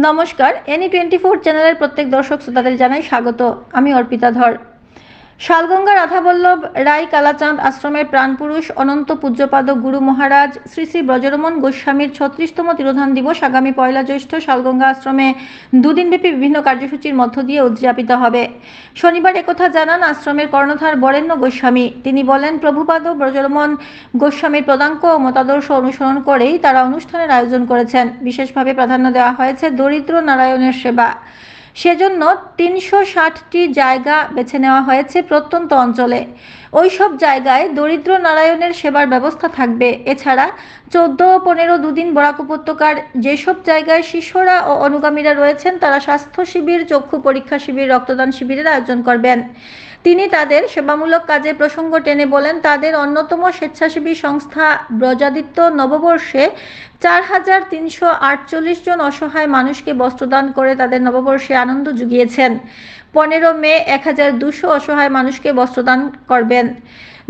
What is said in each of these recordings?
নমস্কার, NE24 চ্যানেলের প্রত্যেক দর্শক শ্রোতাদের জানাই স্বাগত। আমি অর্পিতা ধর। শালগঙ্গা রাধাবল্লভ রায় কালাচাঁদ আশ্রমের প্রাণপুরুষ অনন্ত পূজ্যপাদ গুরু মহারাজ শ্রী শ্রী ব্রজরমণ গোস্বামীর 36তম তিরোধান দিবস আগামী 1 জ্যৈষ্ঠ শালগঙ্গা আশ্রমে দুদিনব্যাপী বিভিন্ন কার্যসূচির মধ্য দিয়ে উদযাপিত হবে। শনিবার একথা জানান আশ্রমের কর্ণধার বরেণ্য গোস্বামী। তিনি বলেন, প্রভুপাদ ব্রজরমণ গোস্বামীর পদাঙ্ক ও মতাদর্শ অনুসরণ করেই তারা অনুষ্ঠানের আয়োজন করেছেন। বিশেষভাবে প্রাধান্য দেওয়া হয়েছে দরিদ্র নারায়ণের সেবা। সেজন্য 360টি জায়গা বেছে নেওয়া হয়েছে প্রত্যন্ত অঞ্চলে। ওই সব জায়গায় দরিদ্র নারায়ণের সেবার ব্যবস্থা থাকবে। এছাড়া 14 ও 15 দুদিন বরাক উপত্যকার যেসব জায়গায় শিষ্যরা ও অনুগামীরা রয়েছেন তারা স্বাস্থ্য শিবির, চক্ষু পরীক্ষা শিবির, রক্তদান শিবিরের আয়োজন করবেন। তিনি তাদের সেবামূলক কাজের প্রসঙ্গ টেনে বলেন, তাদের অন্যতম স্বেচ্ছাসেবী সংস্থা ব্রজাদিত্য নববর্ষে 4348 জন অসহায় মানুষকে বস্ত্রদান করে তাদের নববর্ষে আনন্দ জুগিয়েছেন। 15 মে 1200 অসহায় মানুষকে বস্ত্রদান করবেন।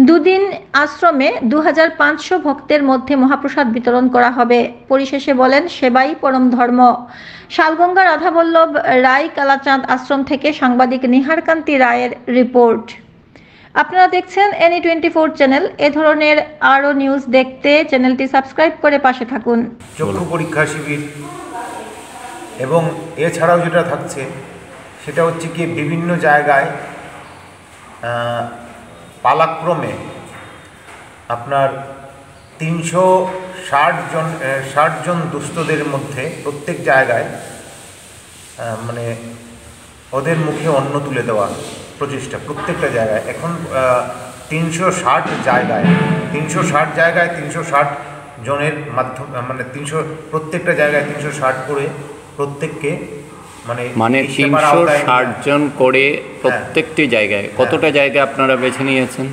দুদিন আশ্রমে 2500 ভক্তের মধ্যে মহাপ্রসাদ বিতরণ করা হবে। পরিশেষে বলেন, সেবাই পরম ধর্ম। শালগঙ্গা রাধাবল্লভ রায় কালাচাঁদ আশ্রম থেকে সাংবাদিক নিহারকান্তি রায়ের রিপোর্ট। আপনারা দেখছেন NE24 চ্যানেল। এ ধরনের আরও নিউজ দেখতে চ্যানেলটি সাবস্ক্রাইব করে পাশে থাকুন। চক্ষু পরীক্ষা শিবির এবং এছাড়াও যেটা থাকছে সেটা হচ্ছে কি বিভিন্ন জায়গায় পালাক্রমে আপনার 360 জন দুস্থদের মধ্যে প্রত্যেক জায়গায় মানে ওদের মুখে অন্ন তুলে দেওয়া প্রচেষ্টা প্রত্যেকটা জায়গায়। এখন 360 জায়গায় 360 জনের মাধ্যমে মানে প্রত্যেকটা জায়গায় 360 করে প্রত্যেককে মানে 360 জন করে প্রত্যেকটি জায়গায়। কতটা জায়গা আপনারা বেছে নিয়েছেন?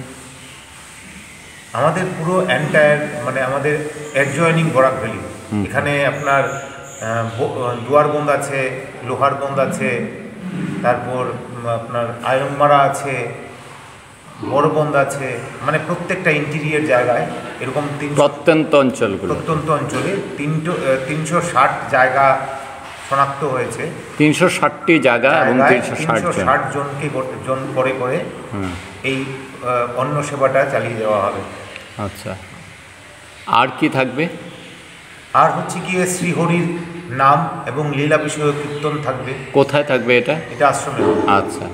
আমাদের পুরো এন্টায়ার মানে আমাদের অ্যাডজয়নিং বরাক ভ্যালি, এখানে আপনার দুয়ারবন্দ আছে, লোহারবন্দ আছে, তারপর আপনার আয়নমারা আছে, বড়বন্দ আছে, মানে প্রত্যেকটা ইন্টেরিয়ার জায়গায় এরকম প্রত্যন্ত অঞ্চলে 360 জায়গা শনাক্ত হয়েছে। 360টি জায়গা এবং 360 জনকে করে করে এই অন্ন সেবাটা চালিয়ে দেওয়া হবে। আচ্ছা, আর কি থাকবে? আর হচ্ছে গিয়ে শ্রীহরির নাম এবং লীলা বিষয়ক কীর্তন থাকবে। কোথায় থাকবে এটা? এটা আশ্রমে। আচ্ছা,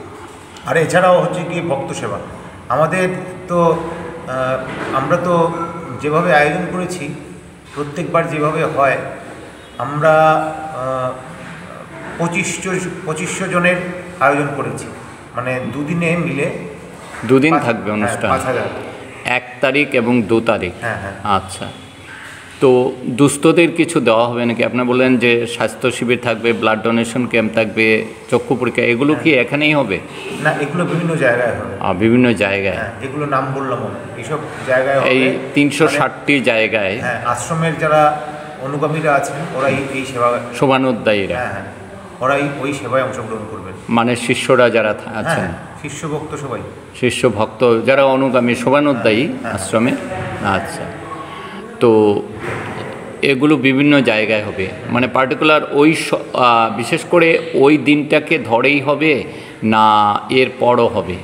আর এছাড়াও হচ্ছে গিয়ে ভক্ত সেবা। আমাদের তো আমরা তো যেভাবে আয়োজন করেছি প্রত্যেকবার যেভাবে হয়, আমরা 2500 জনের আয়োজন করেছি, মানে দুদিনে মিলে। দুদিন থাকবে অনুষ্ঠান, 5000, 1 তারিখ এবং 2 তারিখ। হ্যাঁ হ্যাঁ। আচ্ছা, তো দুস্থদের কিছু দেওয়া হবে নাকি? আপনি বললেন যে স্বাস্থ্য শিবির থাকবে, ব্লাড ডোনেশন ক্যাম্প থাকবে, চক্ষু পরীক্ষা, এগুলো কি এখানেই হবে? না, এগুলো বিভিন্ন জায়গায় হবে। বিভিন্ন জায়গায়, এগুলো নাম বললাম, এইসব জায়গায় এই 360টি জায়গায়। হ্যাঁ, আশ্রমের যারা অনুগামীরা আছেন ওরাই এই সেবা, শোভানুদ্দায়ীরা, হ্যাঁ ওরাই ওই সেবায় অংশগ্রহণ করবেন। মানে শিষ্যরা যারা আছেন, শিষ্য ভক্ত সবাই, শিষ্য ভক্ত যারা অনুগামী শোভানুদ্দায়ী আশ্রমে। আচ্ছা, তো এগুলো বিভিন্ন জায়গায় হবে, মানে পার্টিকুলার ওই বিশেষ করে ওই দিনটাকে ধরেই হবে না এরপরও হবে?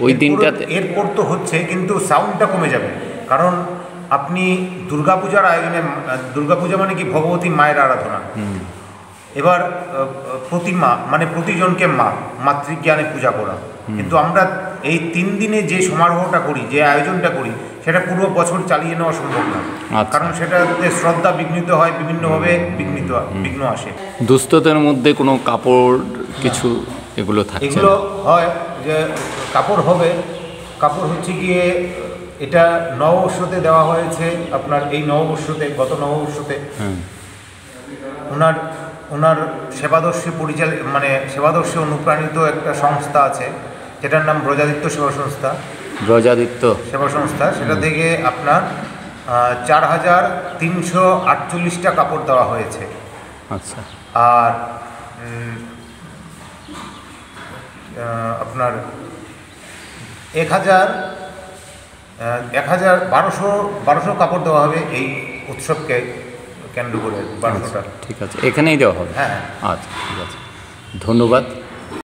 ওই দিনটাতে এরপর তো হচ্ছে, কিন্তু সাউন্ডটা কমে যাবে। কারণ আপনি দুর্গাপূজার আয়োজনে, দুর্গাপূজা মানে কি ভগবতী মায়ের আরাধনা। এবার প্রতিমা মানে প্রতিজনকে মাতৃজ্ঞানে পূজা করা, কিন্তু আমরা এই 3 দিনে যে সমারোহটা করি, যে আয়োজনটা করি, সেটা পুরো বছর চালিয়ে নেওয়া সম্ভব না। কারণ সেটাতে শ্রদ্ধা বিঘ্নিত হয়, বিভিন্নভাবে বিঘ্ন আসে। দুস্থদের মধ্যে কোনো কাপড় কিছু এগুলো থাকে? এগুলো হয় যে কাপড় হবে, কাপড় হচ্ছে গিয়ে এটা নববর্ষতে দেওয়া হয়েছে। আপনার এই নববর্ষতে, গত নববর্ষতে ওনার সেবাদর্শী মানে সেবাদর্শী অনুপ্রাণিত একটা সংস্থা আছে যেটার নাম ব্রজাদিত্য সেবা সংস্থা। ব্রজাদিত্য সেবা সংস্থা, সেটা থেকে আপনার 4348টা কাপড় দেওয়া হয়েছে। আচ্ছা, আর আপনার 1200 কাপড় দেওয়া হবে এই উৎসবকে ক্যান্ডু করে 12টা। ঠিক আছে, এখানেই দেওয়া হবে। হ্যাঁ। আচ্ছা, ঠিক আছে, ধন্যবাদ।